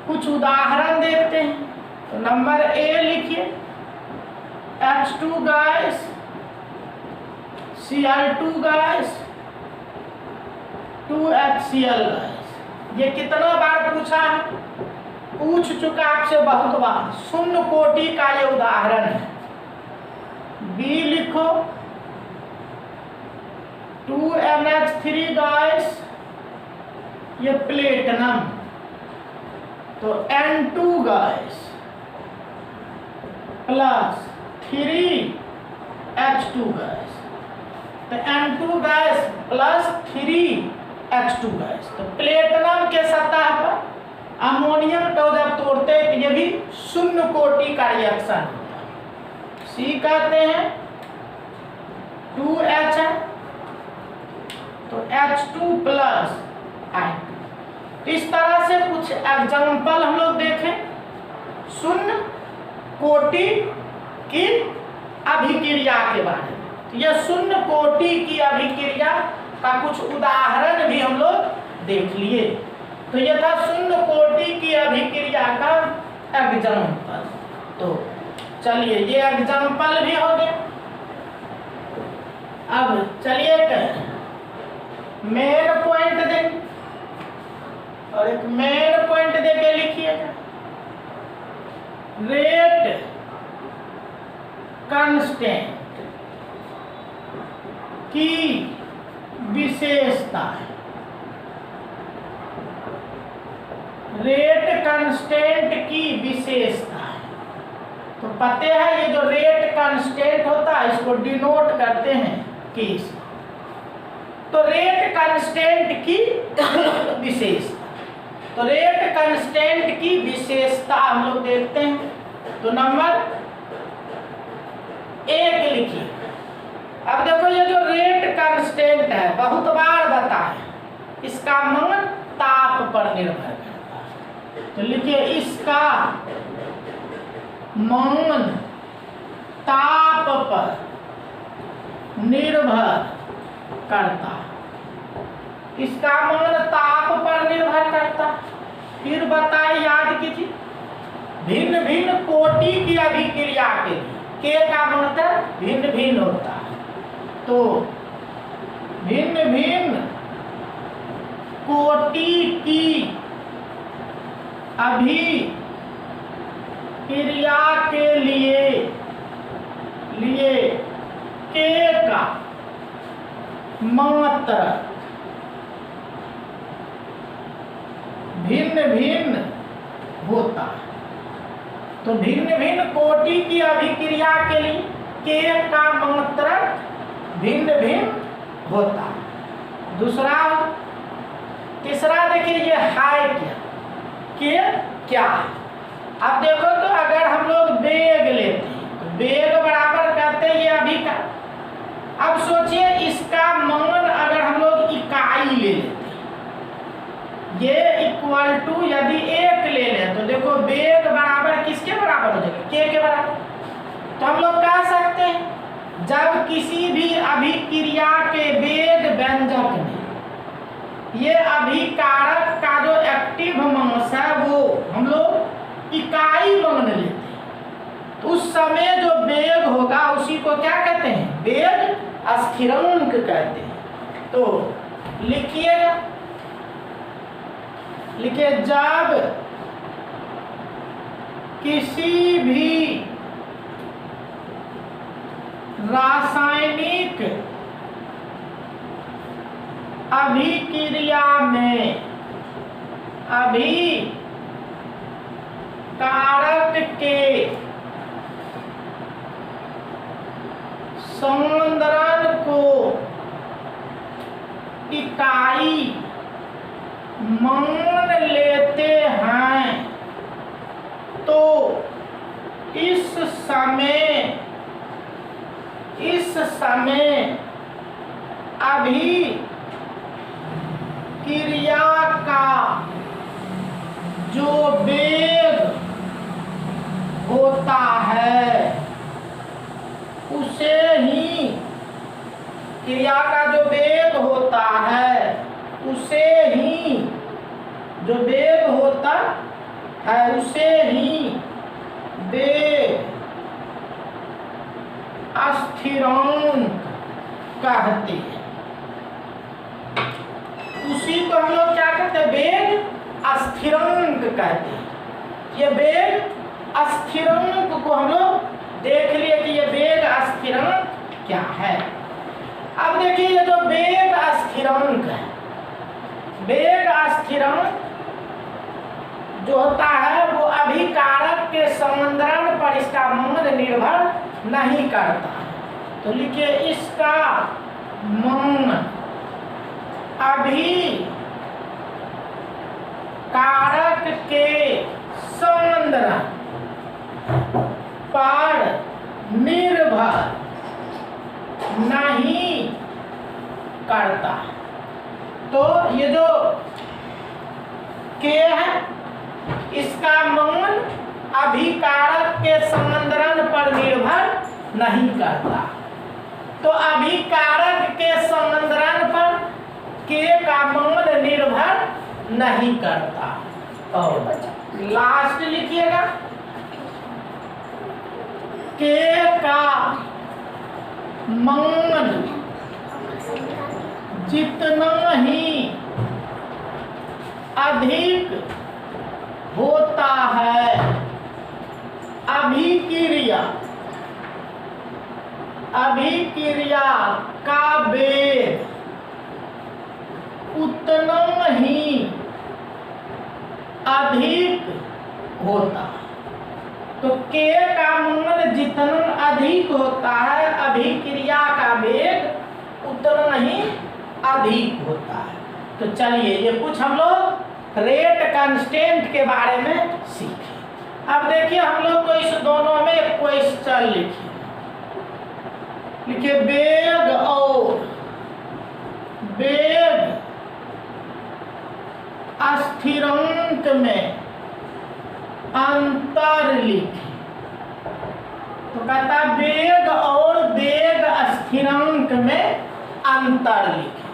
A: कुछ उदाहरण देखते हैं। तो नंबर ए लिखिए, H2 gas Cl2 gas 2HCl gas. ये कितना बार पूछा है, पूछ चुका आपसे बहुत बार। शून्य कोटि का ये उदाहरण है। बी लिखो, 2NH3 गैस, ये प्लेटिनम। तो N2 gas plus 3H2 gas. तो N2 gas plus 3H2 gas. तो प्लेटिनम के सतह पर अमोनियम को जब तोड़ते हैं, ये भी शून्य कोटि का रिएक्शन होता है। सी कहते हैं 2H है, तो H2 प्लस I2। तो इस तरह से कुछ एग्जाम्पल हम लोग देखें शून्य कोटि की अभिक्रिया के बारे में। तो यह शून्य कोटि की अभिक्रिया का कुछ उदाहरण भी हम लोग देख लिए। तो यह था शून्य कोटि की अभिक्रिया का एग्जाम्पल। तो चलिए ये एग्जाम्पल भी हो गया। अब चलिए मेन पॉइंट दें, और एक मेन पॉइंट देके लिखिएगा, रेट कांस्टेंट की विशेषता है। रेट कांस्टेंट की विशेषता है। तो पते हैं ये जो रेट कांस्टेंट होता है इसको डिनोट करते हैं किस। तो रेट कांस्टेंट की विशेषता, तो रेट कांस्टेंट की विशेषता हम लोग देखते हैं। तो नंबर 1 लिखिए। अब देखो ये जो रेट कांस्टेंट है बहुत बार बताए, इसका मान ताप पर निर्भर करता है। तो लिखिए इसका मान ताप पर निर्भर करता है। इसका मान ताप पर निर्भर करता। फिर बताए, याद कीजिए, भिन्न भिन्न कोटि की अभिक्रिया के लिए के का मतलब भिन्न भिन्न होता है। तो भिन्न भिन्न कोटि की अभिक्रिया के लिए के का मात्रा भिन्न भिन्न होता है। तो भिन्न भिन्न कोटि की अभिक्रिया के लिए के का मात्रक भिन्न भिन्न होता है। दूसरा, तीसरा देखिए ये है क्या है। अब देखो तो अगर हम लोग वेग लेते हैं तो वेग बराबर करते हैं ये अभी का। अब सोचिए इसका मान अगर हम लोग इकाई ले लेते हैं, ये इक्वल टू यदि 1 ले लें तो देखो वेग बराबर किसके बराबर हो जाएगा, के बराबर। तो हम लोग कह सकते हैं जब किसी भी अभिक्रिया के वेग व्यंजक में ये अभिकारक का जो एक्टिव मास है वो हम लोग इकाई मान लेते हैं, तो उस समय जो वेग होगा उसी को क्या कहते हैं, वेग स्थिरांक कहते हैं। तो लिखिएगा, जब किसी भी रासायनिक अभिक्रिया में अभिकारक के सांद्रण को इकाई मान लेते हैं तो इस समय अभिक्रिया का जो वेग होता है उसे ही क्रिया का जो वेग होता है उसे ही जो वेग होता है उसे ही वेग स्थिरांक कहते हैं। उसी को हम लोग क्या कहते हैं, वेग स्थिरांक कहते हैं। ये वेग स्थिरांक को हम लोग देख लिए कि ये वेग स्थिरांक क्या है। अब देखिए ये जो वेग स्थिरांक है, वेग स्थिरांक जो होता है वो अभिकारक के सांद्रण पर इसका मान निर्भर नहीं करता। तो लिखिए इसका मान अभिकारक के सांद्रण पर निर्भर नहीं करता। तो ये जो के है इसका मान अभिकारक के सांद्रण पर निर्भर नहीं करता। तो अभिकारक के सांद्रण पर के का मान निर्भर नहीं करता। और लास्ट लिखिएगा, के का मान जितना ही अधिक होता है अभिक्रिया का वेग उतना ही अधिक होता। तो के का मान जितना अधिक होता है, अभिक्रिया का वेग उतना ही अधिक होता है। तो चलिए ये कुछ हम लोग रेट कांस्टेंट के बारे में सीखे। अब देखिए हम लोग को इस दोनों में क्वेश्चन लिखिए वेग और वेग स्थिरांक में अंतर लिखें। तो कहता वेग और वेग स्थिरांक में अंतर लिखें।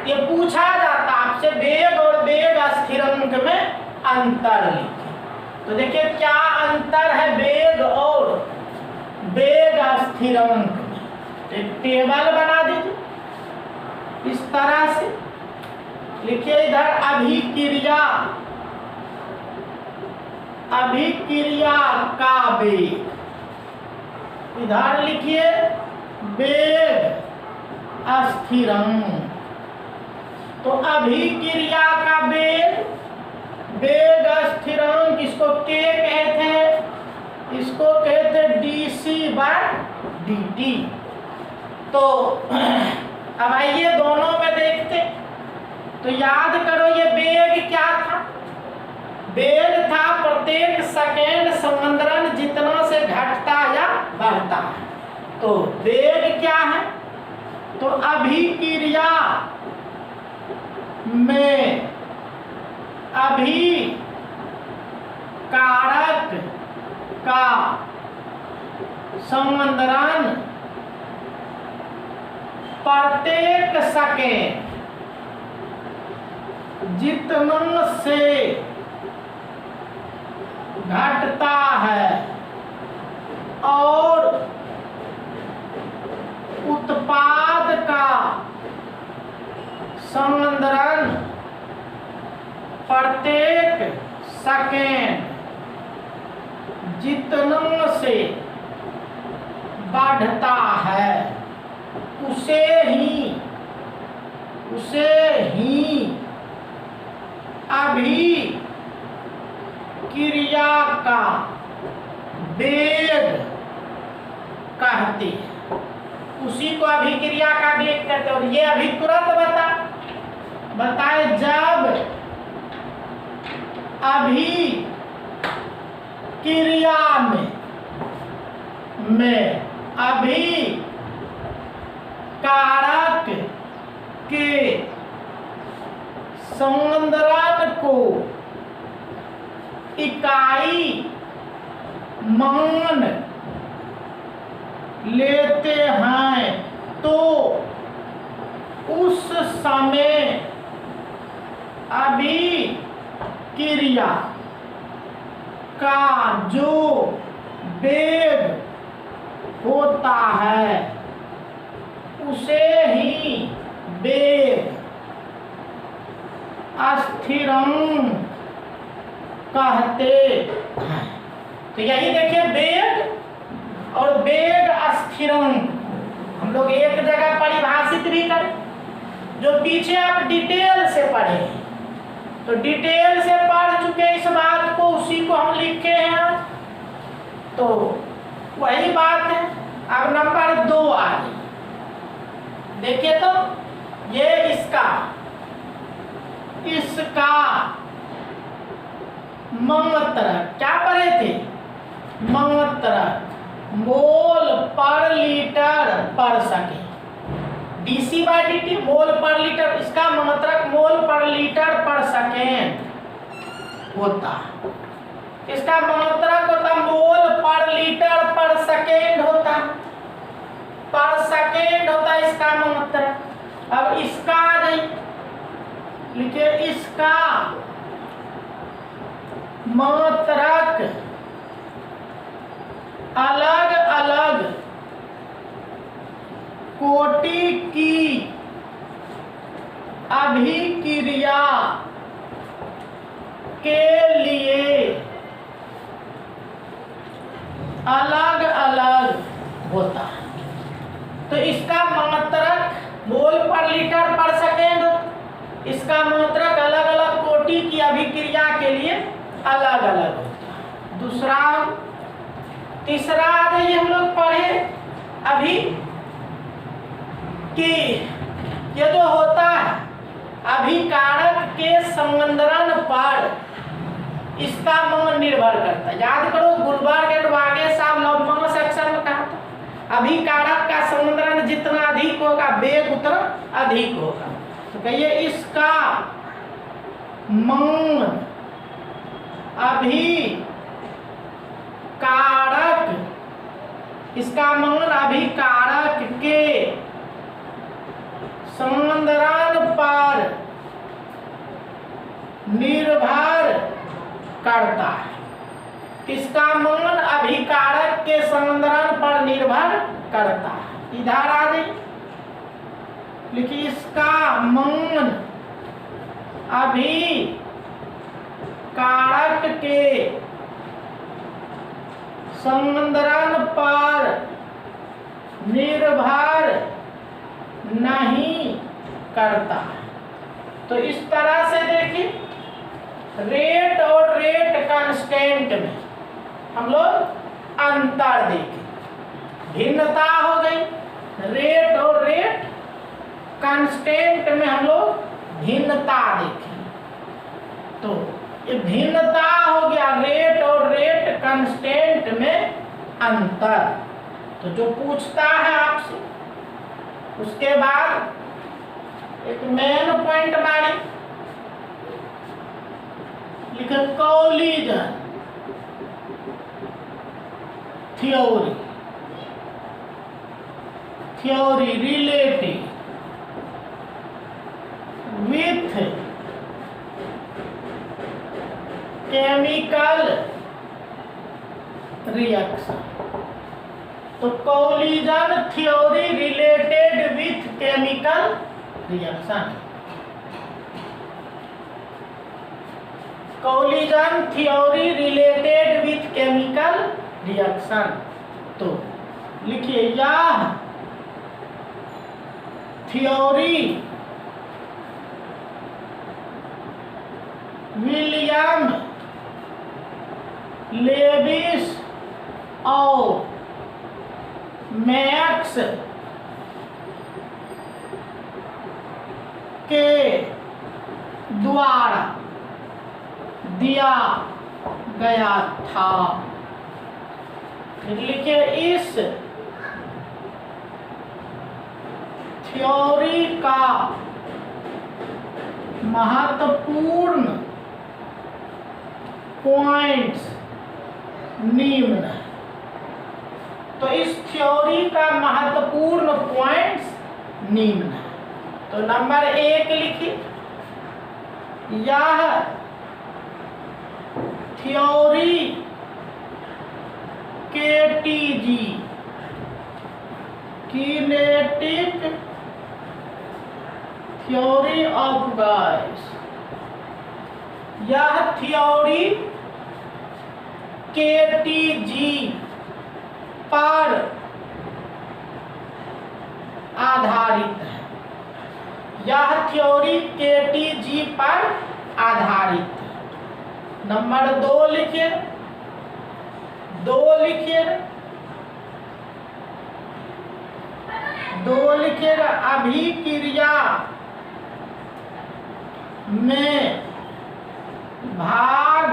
A: ये पूछा जाता आपसे वेग और वेग स्थिरांक में अंतर लिखें। तो देखिए क्या अंतर है वेग और वेग स्थिरांक में। एक टेबल बना दीजिए इस तरह से, लिखिए इधर अभिक्रिया का वेग, इधर लिखिए वेग स्थिरांक। तो अभिक्रिया का वेग, वेग स्थिरांक इसको के कहते हैं, इसको कहते हैं dc/dt। तो अब आइए दोनों में देखते। तो याद करो ये वेग क्या था? वेग था प्रत्येक सेकेंड संवंदरण जितना से घटता या बढ़ता है। तो वेग क्या है? तो अभिक्रिया में अभिकारक का संवंदरण प्रत्येक सेकेंड जितना से घटता है और उत्पाद का संवंदरण प्रत्येक सेकेंड जितना से बढ़ता है उसे ही अभिक्रिया का वेग कहते हैं। उसी को अभिक्रिया का वेग कहते हैं। और ये अभी तुरंत बताए जब अभिक्रिया में अभिकारक के संवंदरण को इकाई मान लेते हैं तो उस समय अभिक्रिया का जो वेग होता है उसे ही वेग स्थिरांक कहते हैं। तो यही देखिए वेग और वेग स्थिरांक हम लोग एक जगह परिभाषित भी करें, जो पीछे आप डिटेल से पढ़े। तो डिटेल से पढ़ चुके इस बात को, उसी को हम लिखे हैं। तो वही बात है। अब नंबर 2 आ गई। देखिए तो ये इसका मात्रक क्या पढ़े थे? मात्रक मोल पर लीटर पर सेकेंड, dc/dt मोल पर लीटर, इसका मात्रक मोल पर लीटर पर सेकेंड होता। इसका मात्रक होता मोल पर लीटर पर सेकेंड होता, पर सेकेंड होता इसका मात्रक। अब इसका नहीं लिखिए, इसका मात्रक अलग अलग कोटि की अभिक्रिया के लिए अलग अलग होता है। तो इसका मात्रक मोल पर लीटर पर सेकेंड, इसका मात्रक अलग अलग कोटि की अभिक्रिया के लिए अलग अलग होता है। दूसरा, तीसरा आदि हम लोग पढ़े अभी कि ये जो होता है अभिकारक के संबंधन पर इसका मान निर्भर करता है। याद करो गुलबर्ग एंड वागे साहब लॉ सेक्शन में कहा था अभिकारक का संबंधन जितना अधिक होगा वेग उतना अधिक होगा। तो कहिए इसका मान अभिकारक, इसका मान अभिकारक के संबंधन पर निर्भर करता है। इसका मान अभिकारक के संबंधन पर निर्भर करता है। इधर आ गई, लिखिए इसका मान अभिकारक के संबंधन पर निर्भर नहीं करता। तो इस तरह से देखिए रेट और रेट कांस्टेंट में हम लोग अंतर देखें, भिन्नता हो गई। रेट और रेट कांस्टेंट में हम लोग भिन्नता देखें, तो ये भिन्नता हो गया रेट और रेट कांस्टेंट में अंतर। तो जो पूछता है आपसे उसके बाद एक मेन पॉइंट मारी, लिखा collision theory, theory relative with chemical reaction. तो collision theory related with chemical reaction, collision theory related with chemical reaction. तो लिखिए यह थ्योरी विलियम लेविस और मैक्स के द्वारा दिया गया था। लिखिए इस थ्योरी का महत्वपूर्ण पॉइंट्स निम्न है। तो इस थ्योरी का महत्वपूर्ण पॉइंट्स निम्न है। तो नंबर 1 लिखिए, यह theory KTG kinetic theory of gas, यह थ्योरी केटीजी पर आधारित है। यह थ्योरी केटीजी पर आधारित है। नंबर 2 लिखिए, 2 लिखिएगा अभिक्रिया में भाग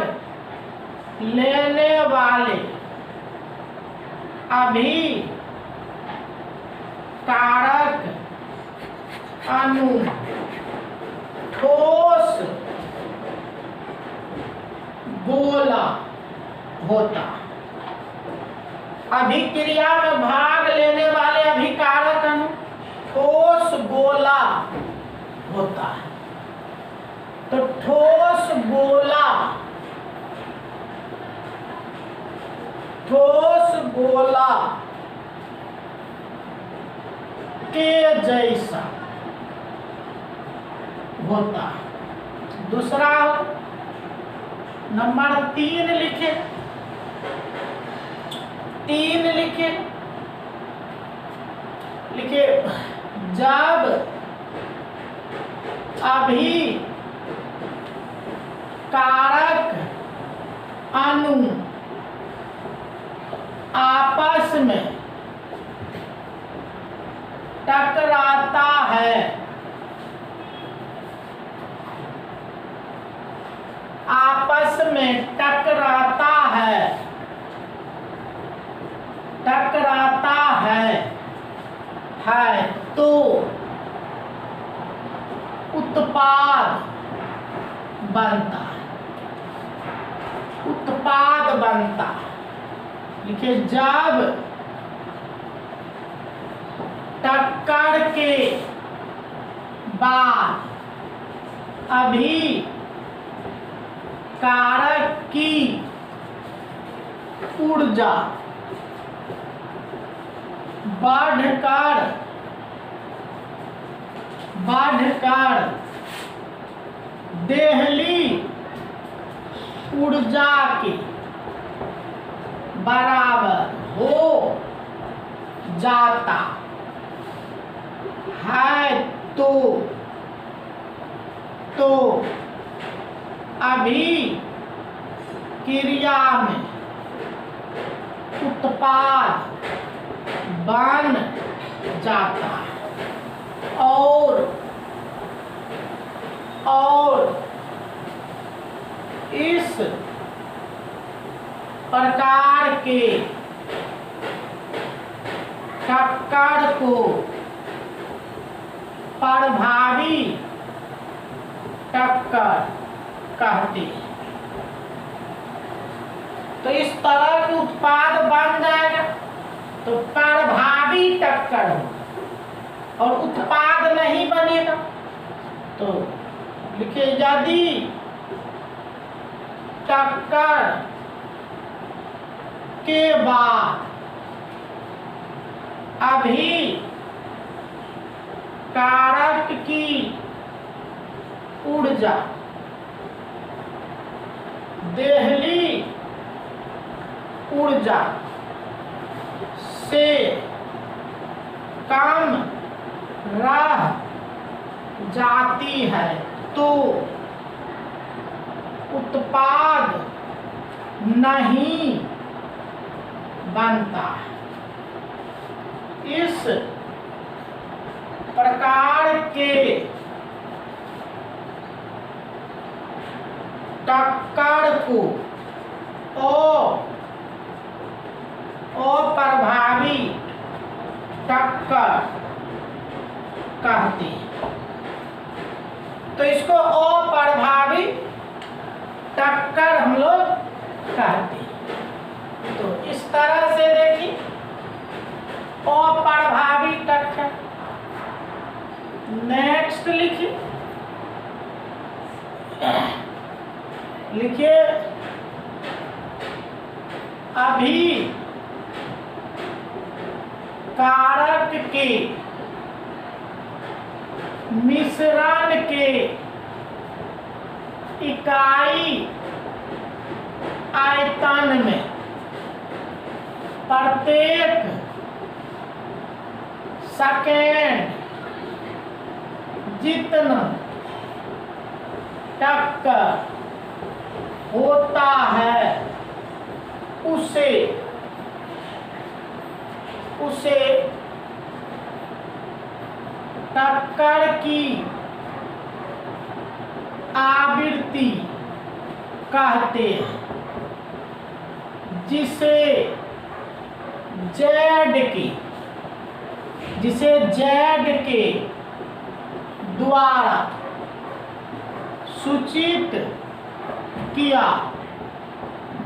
A: लेने वाले अभिकारक अणु ठोस गोला होता। अभिक्रिया में भाग लेने वाले अभिकारक अणु ठोस गोला होता है। तो ठोस गोला के जैसा होता है। दूसरा नंबर 3 लिखे, 3 लिखिए जब अभी कारक अणु आपस में टकराता है, आपस में टकराता है, टकराता है तो उत्पाद बनता है, उत्पाद बनता है। देखिए जब टक्कर के बाद अभी कारक की ऊर्जा बढ़कर देहली ऊर्जा के बराबर हो जाता है तो अभी क्रिया में उत्पाद बन जाता है और इस प्रकार के टक्कर को प्रभावी टक्कर कहते हैं। तो इस तरह के उत्पाद बन जाएगा तो प्रभावी टक्कर हो और उत्पाद नहीं बनेगा। तो लिखिए यदि टक्कर के बाद अभी कारक की ऊर्जा देहली ऊर्जा से कम रह जाती है तो उत्पाद नहीं बनता है। इस प्रकार के टक्कर को अप्रभावी टक्कर कहते हैं। तो इसको अप्रभावी टक्कर हम लोग कहते हैं। तो इस तरह से देखिए अप्रभावी टक्कर। नेक्स्ट लिखिए अभी कारक के मिश्रण के इकाई आयतन में प्रत्येक सेकेंड जितना टक्कर होता है उसे टक्कर की आवृत्ति कहते हैं, जिसे जेड के द्वारा सूचित किया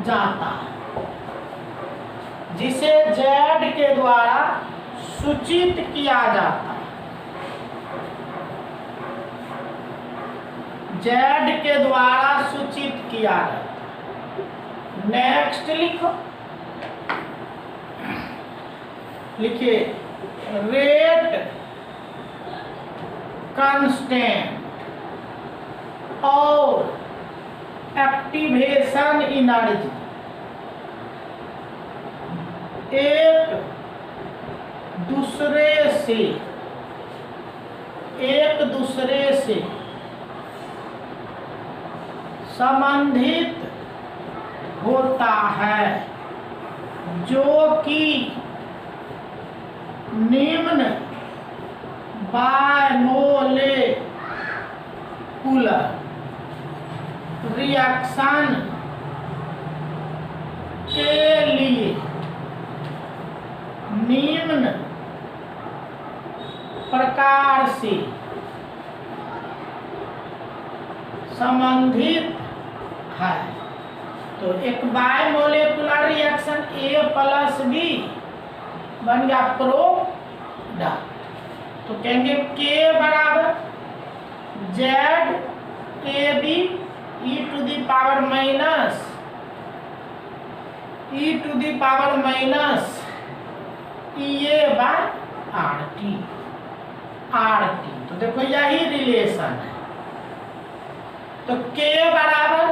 A: जाता है, जिसे जेड के द्वारा सूचित किया जाता है। जेड के द्वारा सूचित किया जाता है। नेक्स्ट लिखिए रेट कांस्टेंट और एक्टिवेशन एनर्जी एक दूसरे से संबंधित होता है, जो कि निम्न बायमोलेकुलर रिएक्शन के लिए निम्न प्रकार से संबंधित है। तो एक बायमोलेकुलर रिएक्शन A+B बन गया प्रोडक्ट। तो कहेंगे K बराबर ZAB e to the power minus EA by RT। तो देखो यही रिलेशन है। तो K बराबर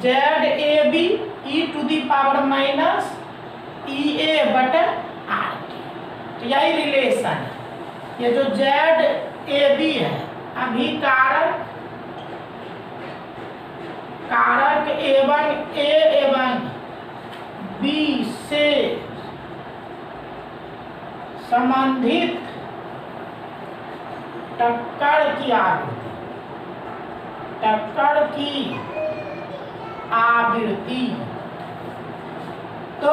A: ZAB e to the power minus EA बटे RT। तो यही रिलेशन है। ये जो ZAB है अभिकारक A1 B से संबंधित टक्कर की आवृत्ति। तो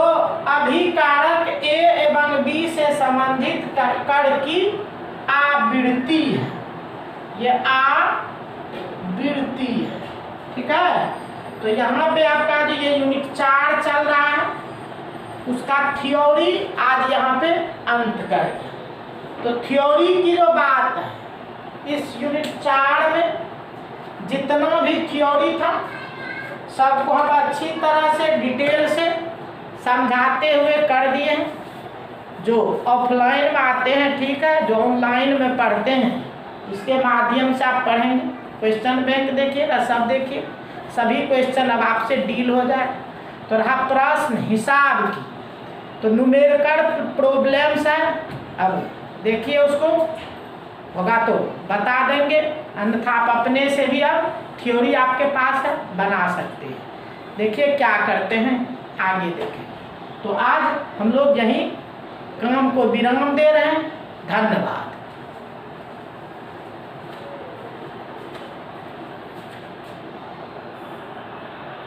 A: अभिकारक A एवं B से संबंधित टक्कर की आवृत्ति है, ये आवृत्ति है। ठीक है। तो यहाँ पे आपका जो ये यूनिट 4 चल रहा है उसका थ्योरी आज यहाँ पे अंत कर दिया। तो थ्योरी की जो बात है इस यूनिट 4 में जितना भी थ्योरी था सबको हम अच्छी तरह से डिटेल से समझाते हुए कर दिए हैं। जो ऑफलाइन में आते हैं ठीक है, जो ऑनलाइन में पढ़ते हैं इसके माध्यम से आप पढ़ेंगे। क्वेश्चन बैंक देखिएगा, सब देखिए, सभी क्वेश्चन अब आपसे डील हो जाए। तो रहा प्रश्न हिसाब की, तो न्यूमेरिकल प्रॉब्लम्स है, अब देखिए उसको होगा तो बता देंगे, अन्यथा आप अपने से भी अब थ्योरी आपके पास है बना सकते हैं। देखिए क्या करते हैं आगे देखें। तो आज हम लोग यहीं काम को विराम दे रहे हैं। धन्यवाद।